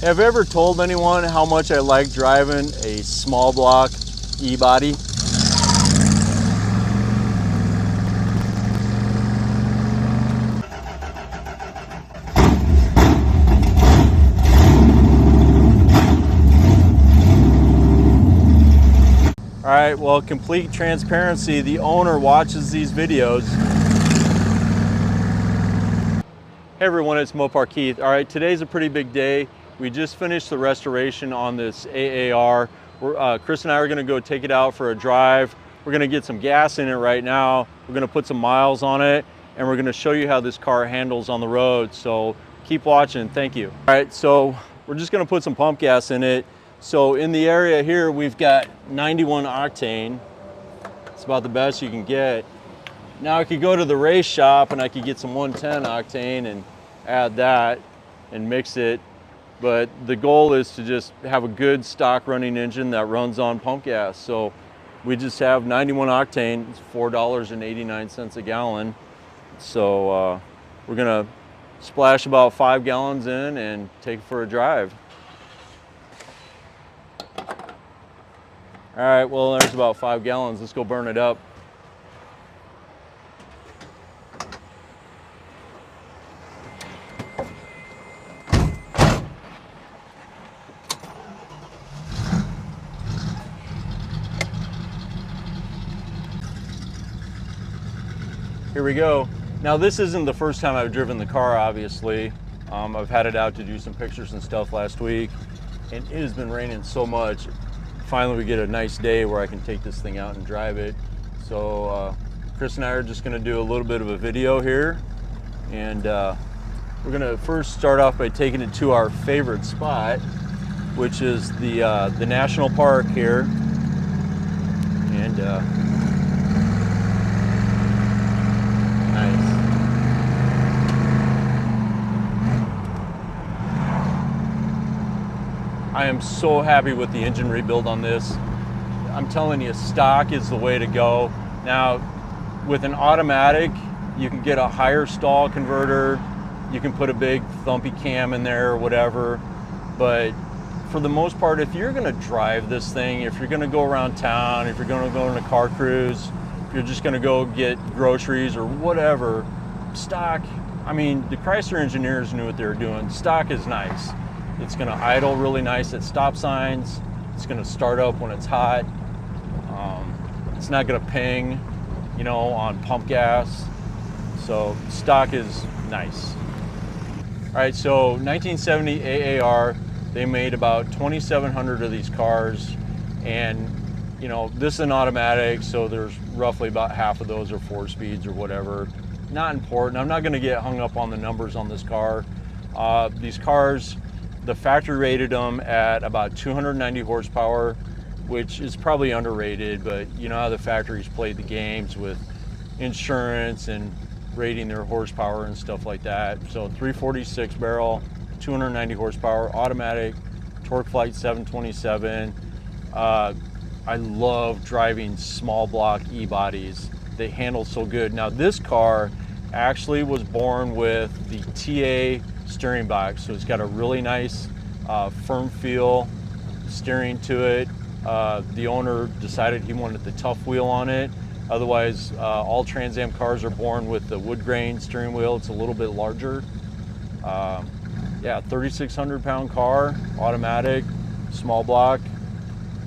Have you ever told anyone how much I like driving a small block e-body? All right, well, complete transparency, the owner watches these videos. Hey everyone, it's Mopar Keith. All right, today's a pretty big day. We just finished the restoration on this AAR. Chris and I are gonna go take it out for a drive. We're gonna get some gas in it right now. We're gonna put some miles on it, and we're gonna show you how this car handles on the road. So keep watching, thank you. All right, so we're just gonna put some pump gas in it. So in the area here, we've got 91 octane. It's about the best you can get. Now I could go to the race shop and I could get some 110 octane and add that and mix it. But the goal is to just have a good stock running engine that runs on pump gas. So we just have 91 octane, it's $4.89 a gallon. So we're gonna splash about 5 gallons in and take it for a drive. All right, well, there's about 5 gallons. Let's go burn it up. Here we go. Now, this isn't the first time I've driven the car, obviously. I've had it out to do some pictures and stuff last week, and it has been raining so much. Finally, we get a nice day where I can take this thing out and drive it. So Chris and I are just gonna do a little bit of a video here. And we're gonna first start off by taking it to our favorite spot, which is the national park here. And nice. I am so happy with the engine rebuild on this. I'm telling you, stock is the way to go. Now, with an automatic, you can get a higher stall converter. You can put a big thumpy cam in there or whatever. But for the most part, if you're gonna drive this thing, if you're gonna go around town, if you're gonna go on a car cruise, if you're just gonna go get groceries or whatever, stock, I mean, the Chrysler engineers knew what they were doing. Stock is nice. It's gonna idle really nice at stop signs. It's gonna start up when it's hot. It's not gonna ping, you know, on pump gas. So stock is nice. All right, so 1970 AAR, they made about 2,700 of these cars. And, you know, this is an automatic, so there's roughly about half of those are 4 speeds or whatever. Not important. I'm not gonna get hung up on the numbers on this car. These cars, the factory rated them at about 290 horsepower, which is probably underrated, but you know how the factories played the games with insurance and rating their horsepower and stuff like that. So 346 barrel, 290 horsepower, automatic, TorqueFlite 727. I love driving small block e-bodies. They handle so good. Now this car actually was born with the TA steering box, so it's got a really nice firm feel steering to it. The owner decided he wanted the tough wheel on it. Otherwise, all Trans Am cars are born with the wood grain steering wheel. It's a little bit larger. Yeah, 3,600 pound car, automatic, small block.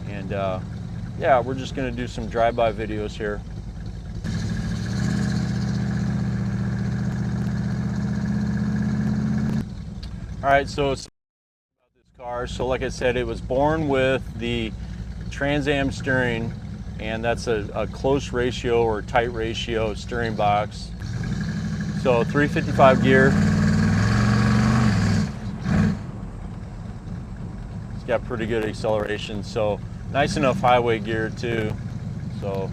And yeah, we're just gonna do some drive-by videos here. All right, so it's about this car. So like I said, it was born with the Trans Am steering, and that's a close ratio or tight ratio steering box. So 355 gear. It's got pretty good acceleration, so nice enough highway gear too. So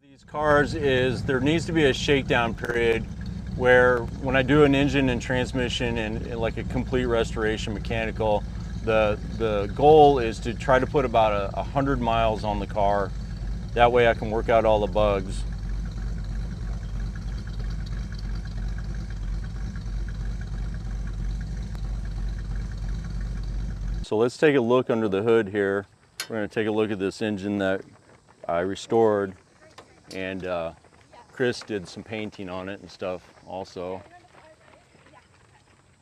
these cars is there needs to be a shakedown period where when I do an engine and transmission and like a complete restoration mechanical, the goal is to try to put about 100 miles on the car. That way I can work out all the bugs. So let's take a look under the hood here. We're going to take a look at this engine that I restored, and Chris did some painting on it and stuff also.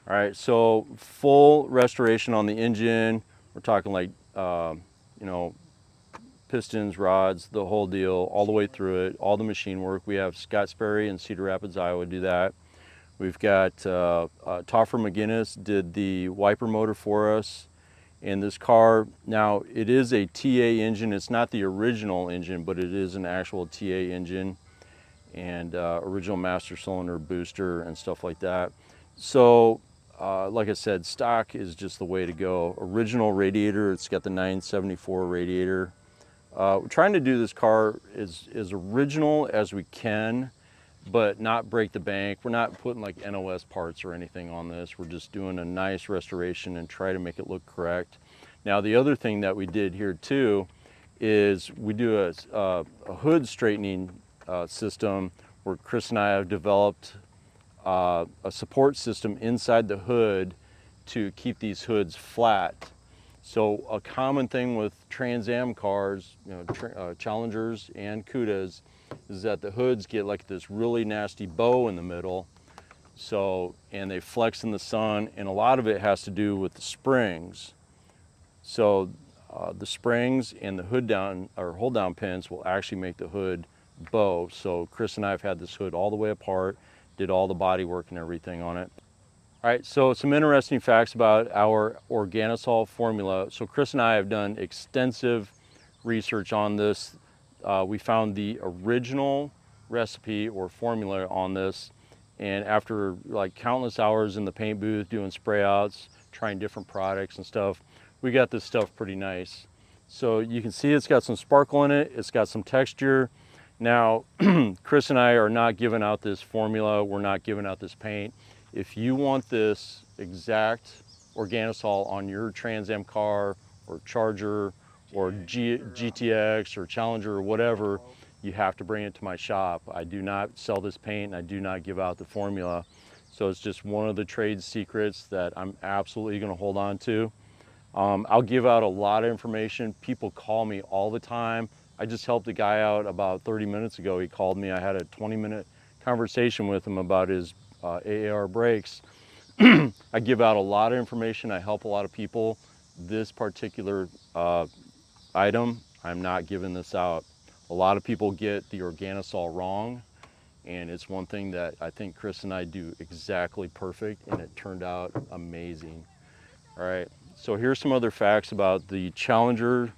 All right, so full restoration on the engine. We're talking like, you know, pistons, rods, the whole deal, all the way through it, all the machine work. We have Scott Sperry in Cedar Rapids, Iowa, do that. We've got Toffer McGinnis did the wiper motor for us. And this car, now it is a TA engine. It's not the original engine, but it is an actual TA engine and original master cylinder booster and stuff like that. So like I said, stock is just the way to go. Original radiator, it's got the 974 radiator. We're trying to do this car as original as we can, but not break the bank. We're not putting like NOS parts or anything on this. We're just doing a nice restoration and try to make it look correct. Now the other thing that we did here too is we do a hood straightening system where Chris and I have developed a support system inside the hood to keep these hoods flat. So a common thing with Trans Am cars, you know, Challengers and Cudas, is that the hoods get like this really nasty bow in the middle. So, and they flex in the sun, and a lot of it has to do with the springs. So the springs and the hood down or hold down pins will actually make the hood bow. So Chris and I have had this hood all the way apart, did all the body work and everything on it. All right, so some interesting facts about our Organosol formula. So Chris and I have done extensive research on this. We found the original recipe or formula on this, and after like countless hours in the paint booth doing spray outs, trying different products and stuff, we got this stuff pretty nice. So you can see it's got some sparkle in it, it's got some texture. Now, Chris and I are not giving out this formula, we're not giving out this paint. If you want this exact Organosol on your Trans Am car or Charger or GTX or Challenger or whatever, you have to bring it to my shop. I do not sell this paint and I do not give out the formula. So it's just one of the trade secrets that I'm absolutely gonna hold on to. I'll give out a lot of information. People call me all the time. I just helped a guy out about 30 minutes ago. He called me. I had a 20-minute conversation with him about his AAR brakes. I give out a lot of information. I help a lot of people. This particular item, I'm not giving this out. A lot of people get the Organosol wrong, and it's one thing that I think Chris and I do exactly perfect, and it turned out amazing. All right, so here's some other facts about the Challenger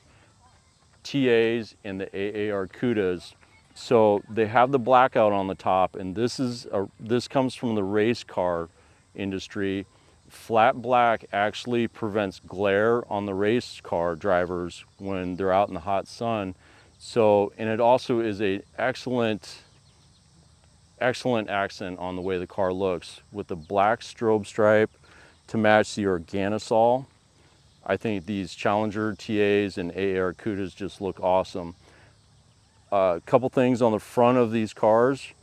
TAs and the AAR Cudas. So they have the blackout on the top, and this comes from the race car industry. Flat black actually prevents glare on the race car drivers when they're out in the hot sun. So, and it also is a excellent accent on the way the car looks with the black strobe stripe to match the Organosol. I think these Challenger TAs and AAR Cudas just look awesome. A couple things on the front of these cars.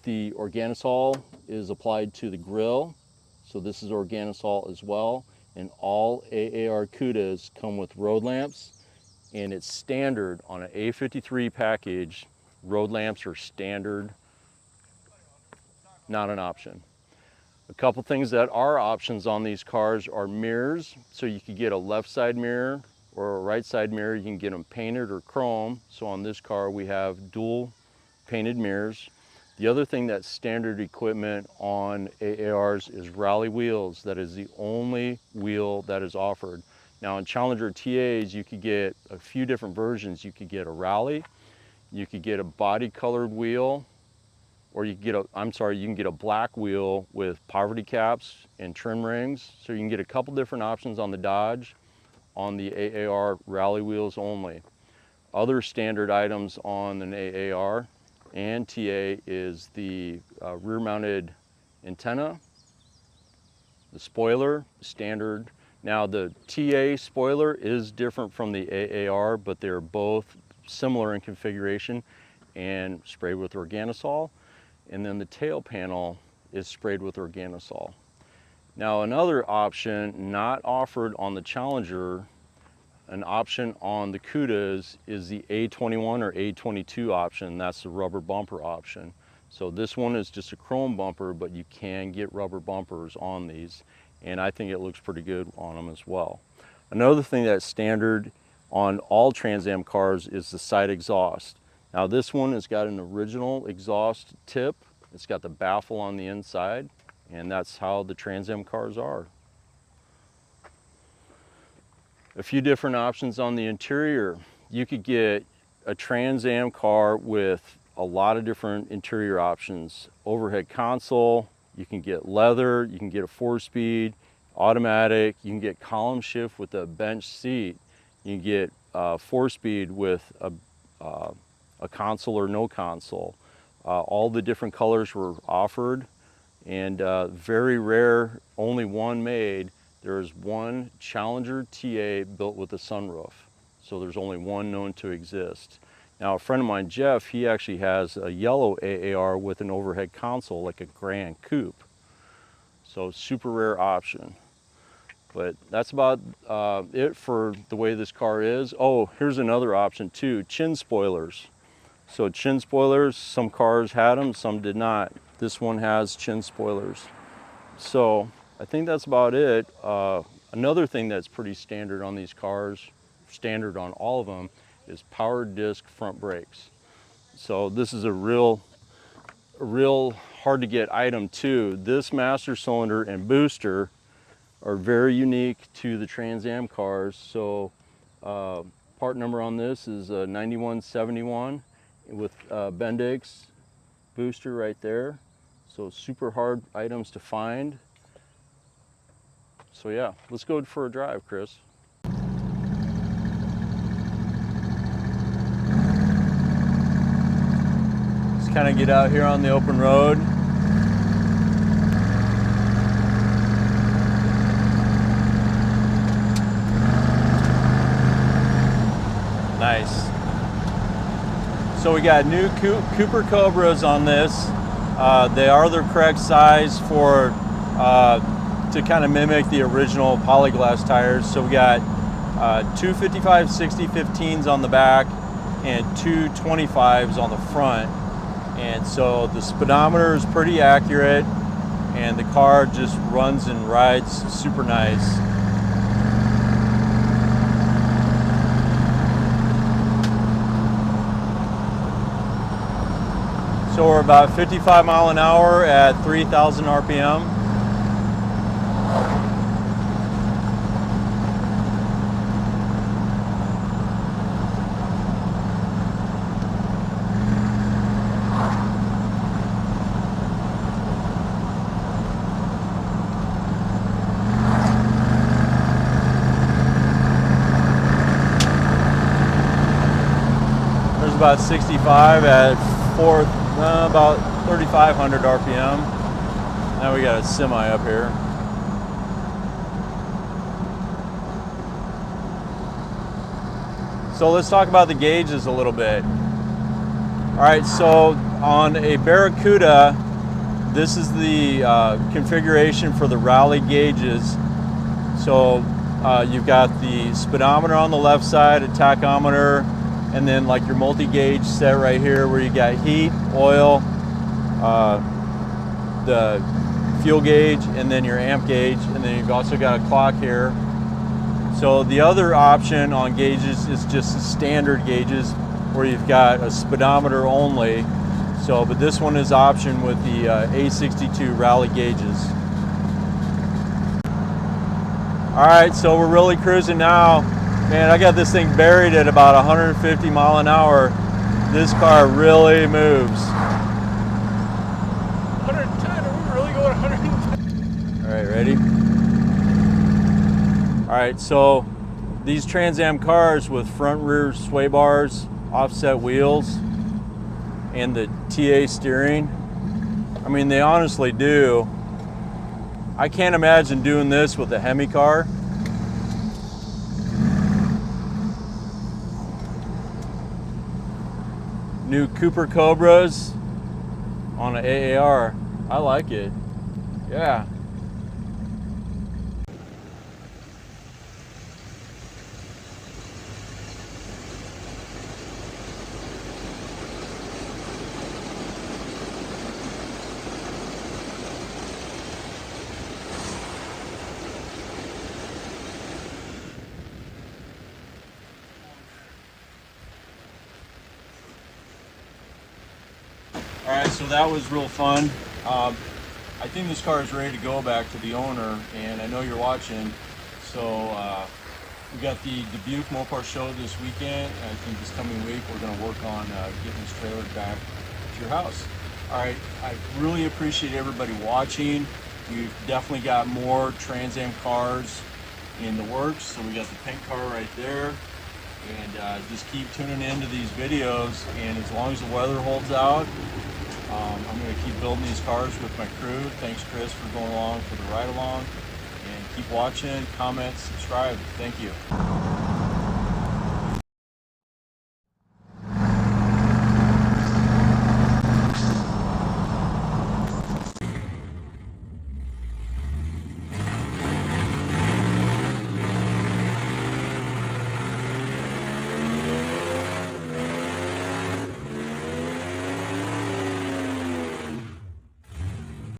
The Organosol is applied to the grille, so this is Organosol as well. And all AAR Cudas come with road lamps, and it's standard on an A53 package. Road lamps are standard, not an option. A couple things that are options on these cars are mirrors. So you could get a left side mirror or a right side mirror. You can get them painted or chrome. So on this car we have dual painted mirrors. The other thing that's standard equipment on AARs is rally wheels. That is the only wheel that is offered. Now on Challenger TAs you could get a few different versions. You could get a rally, you could get a body colored wheel, or you can get you can get a black wheel with poverty caps and trim rings. So you can get a couple different options on the Dodge, on the AAR rally wheels only. Other standard items on an AAR and TA is the rear mounted antenna, the spoiler, standard. Now the TA spoiler is different from the AAR, but they're both similar in configuration and sprayed with Organosol. And then the tail panel is sprayed with Organosol. Now another option not offered on the Challenger, an option on the Cudas, is the A21 or A22 option. That's the rubber bumper option. So this one is just a chrome bumper, but you can get rubber bumpers on these, and I think it looks pretty good on them as well. Another thing that's standard on all Trans Am cars is the side exhaust. Now this one has got an original exhaust tip. It's got the baffle on the inside, and that's how the Trans Am cars are. A few different options on the interior. You could get a Trans Am car with a lot of different interior options. Overhead console, you can get leather, you can get a 4-speed, automatic, you can get column shift with a bench seat, you can get 4-speed with a console or no console. All the different colors were offered, and very rare, only one made. There's one Challenger TA built with a sunroof. So there's only one known to exist. Now a friend of mine, Jeff, he actually has a yellow AAR with an overhead console like a Grand Coupe. So super rare option. But that's about it for the way this car is. Oh, here's another option too, chin spoilers. So chin spoilers, some cars had them, some did not. This one has chin spoilers. So I think that's about it. Another thing that's pretty standard on these cars, standard on all of them, is power disc front brakes. So this is a real hard to get item too. This master cylinder and booster are very unique to the Trans Am cars. So part number on this is 9171 with Bendix booster right there. So super hard items to find. So yeah, let's go for a drive, Chris. Let's kind of get out here on the open road. Nice. So we got new Cooper Cobras on this. They are the correct size for to kind of mimic the original polyglass tires. So we got two 55/60 15s on the back and two 25s on the front. And so the speedometer is pretty accurate, and the car just runs and rides super nice. So we're about 55 miles an hour at 3,000 RPM. There's about 65 at about 3,500 RPM. Now we got a semi up here. So let's talk about the gauges a little bit. All right, so on a Barracuda, this is the configuration for the rally gauges. So you've got the speedometer on the left side, a tachometer, and then like your multi-gauge set right here where you got heat, oil, the fuel gauge, and then your amp gauge, and then you've also got a clock here. So the other option on gauges is just the standard gauges where you've got a speedometer only. So, but this one is option with the A62 rally gauges. All right, so we're really cruising now. Man, I got this thing buried at about 150 miles an hour. This car really moves. 110, are we really going 110? All right, ready? All right, so these Trans Am cars with front rear sway bars, offset wheels, and the TA steering, I mean, they honestly do. I can't imagine doing this with a Hemi car. New Cooper Cobras on an AAR. I like it. Yeah. All right, so that was real fun. I think this car is ready to go back to the owner, and I know you're watching. So we got the Dubuque Mopar show this weekend. I think this coming week we're going to work on getting this trailer back to your house. All right, I really appreciate everybody watching. We've definitely got more Trans Am cars in the works. So we got the pink car right there. And just keep tuning into these videos, and as long as the weather holds out, I'm going to keep building these cars with my crew. Thanks, Chris, for going along for the ride along, and keep watching, comment, subscribe. Thank you.